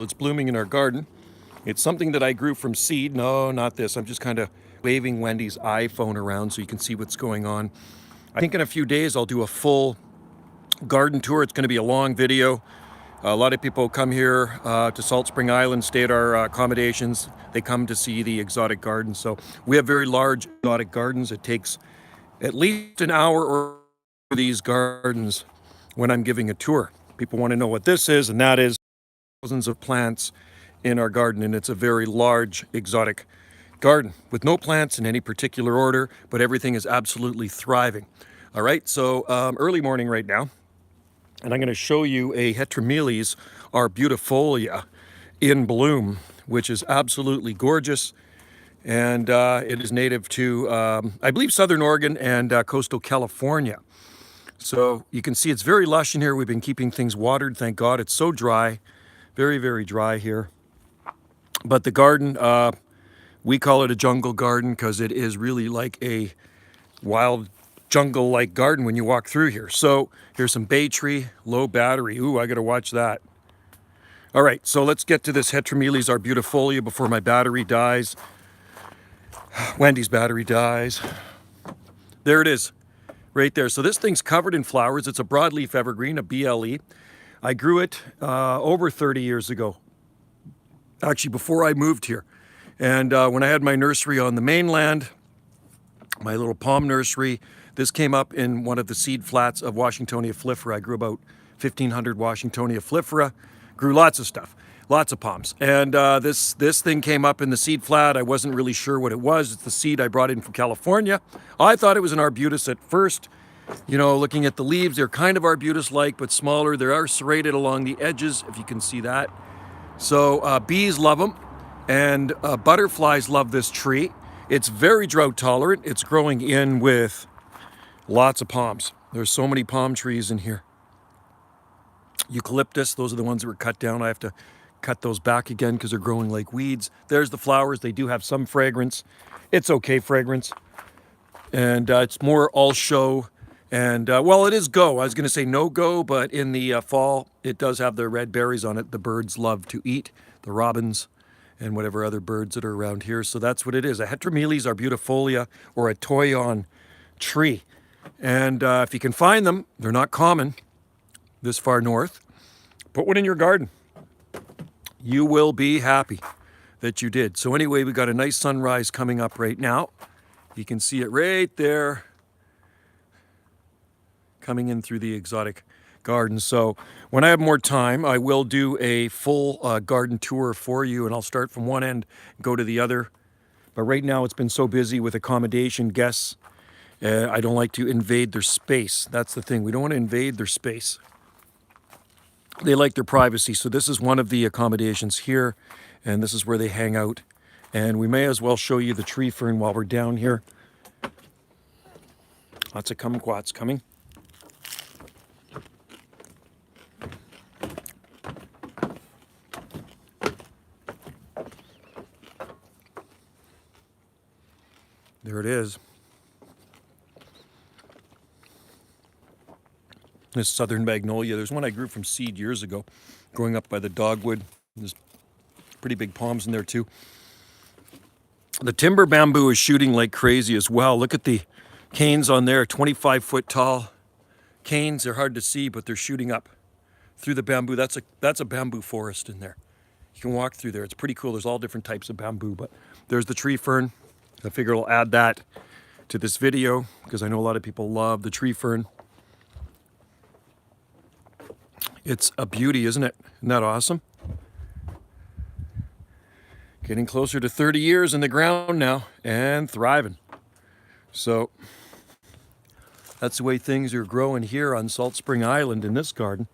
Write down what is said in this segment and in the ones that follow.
It's blooming in our garden. It's something that I grew from seed. No, not this. I'm just kind of waving Wendy's iPhone around so you can see what's going on. I think in a few days I'll do a full garden tour. It's going to be a long video. A lot of people come here to Salt Spring Island, stay at our accommodations. They come to see the exotic gardens. So we have very large exotic gardens. It takes at least an hour or these gardens when I'm giving a tour. People want to know what this is, and that is thousands of plants in our garden, and it's a very large exotic garden with no plants in any particular order, but everything is absolutely thriving. All right, so early morning right now, and I'm going to show you a Heteromeles arbustifolia in bloom, which is absolutely gorgeous. And it is native to, I believe, Southern Oregon and coastal California. So you can see it's very lush in here. We've been keeping things watered, thank God. It's so dry, very, very dry here. But the garden, we call it a jungle garden because it is really like a wild jungle-like garden when you walk through here. So here's some bay tree, low battery. Ooh, I gotta watch that. All right, so let's get to this Heteromeles arbustifolia before my battery dies. Wendy's battery dies. There it is, right there. So this thing's covered in flowers. It's a broadleaf evergreen, a BLE. I grew it over 30 years ago, actually before I moved here. And when I had my nursery on the mainland, my little palm nursery, this came up in one of the seed flats of Washingtonia flifera. I grew about 1,500 Washingtonia flifera, grew lots of stuff, lots of palms. And this thing came up in the seed flat. I wasn't really sure what it was. It's the seed I brought in from California. I thought it was an arbutus at first. You know, looking at the leaves, they're kind of arbutus-like, but smaller. They are serrated along the edges, if you can see that. So bees love them, and butterflies love this tree. It's very drought tolerant. It's growing in with lots of palms. There's so many palm trees in here. Eucalyptus, those are the ones that were cut down. I have to cut those back again because they're growing like weeds. There's the flowers. They do have some fragrance. It's okay fragrance. And it's more all show. And well, it is go. I was going to say no go, but in the fall, it does have the red berries on it. The birds love to eat, the robins and whatever other birds that are around here. So that's what it is, a Heteromeles arbustifolia or a Toyon tree. And if you can find them, they're not common this far north. Put one in your garden. You will be happy that you did. So anyway, we got a nice sunrise coming up right now. You can see it right there coming in through the exotic garden. So when I have more time, I will do a full garden tour for you, and I'll start from one end, go to the other. But right now it's been so busy with accommodation guests. I don't like to invade their space. That's the thing. We don't want to invade their space. They like their privacy. So this is one of the accommodations here, and this is where they hang out. And we may as well show you the tree fern while we're down here. Lots of kumquats coming. There it is. This southern magnolia. There's one I grew from seed years ago, growing up by the dogwood. There's pretty big palms in there too. The timber bamboo is shooting like crazy as well. Look at the canes on there, 25-foot tall canes. They're hard to see, but they're shooting up through the bamboo. That's a bamboo forest in there. You can walk through there. It's pretty cool. There's all different types of bamboo, but there's the tree fern. I figure I'll add that to this video because I know a lot of people love the tree fern. It's a beauty, isn't it? Isn't that awesome? Getting closer to 30 years in the ground now and thriving. So that's the way things are growing here on Salt Spring Island in this garden.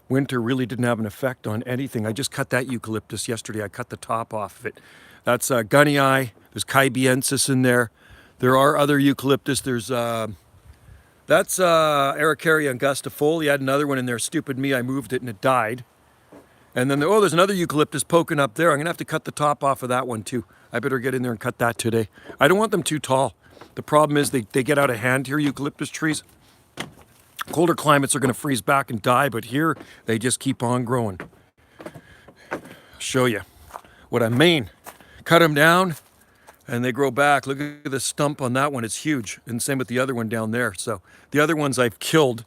Winter really didn't have an effect on anything. I just cut that eucalyptus yesterday. I cut the top off of it. That's gunnii. There's caibiensis in there. There are other eucalyptus. There's that's Araucaria angustifolia. I had another one in there. Stupid me, I moved it and it died. And then there's another eucalyptus poking up there. I'm gonna have to cut the top off of that one too. I better get in there and cut that today. I don't want them too tall. The problem is they get out of hand here, eucalyptus trees. Colder climates are gonna freeze back and die, but here they just keep on growing. show you what I mean. Cut them down and they grow back. Look at the stump on that one. It's huge. And same with the other one down there. So the other ones I've killed.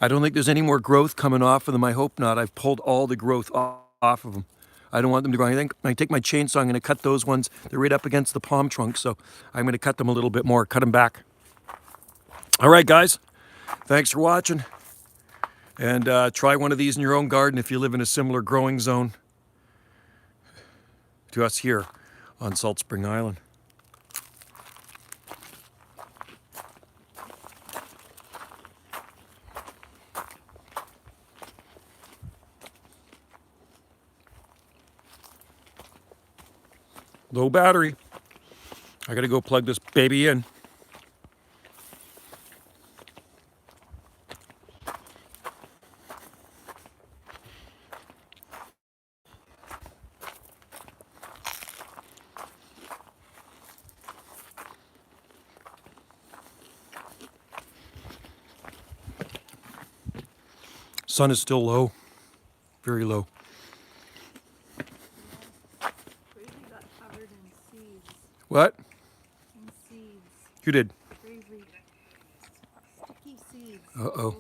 I don't think there's any more growth coming off of them. I hope not. I've pulled all the growth off of them. I don't want them to grow. I think when I take my chainsaw, I'm going to cut those ones. They're right up against the palm trunk. So I'm going to cut them a little bit more, cut them back. All right, guys. Thanks for watching. And try one of these in your own garden if you live in a similar growing zone to us here on Salt Spring Island. Low battery. I gotta go plug this baby in. Sun is still low, very low. Crazy got covered in seeds. What? In seeds. You did. Crazy. Sticky seeds. Uh-oh.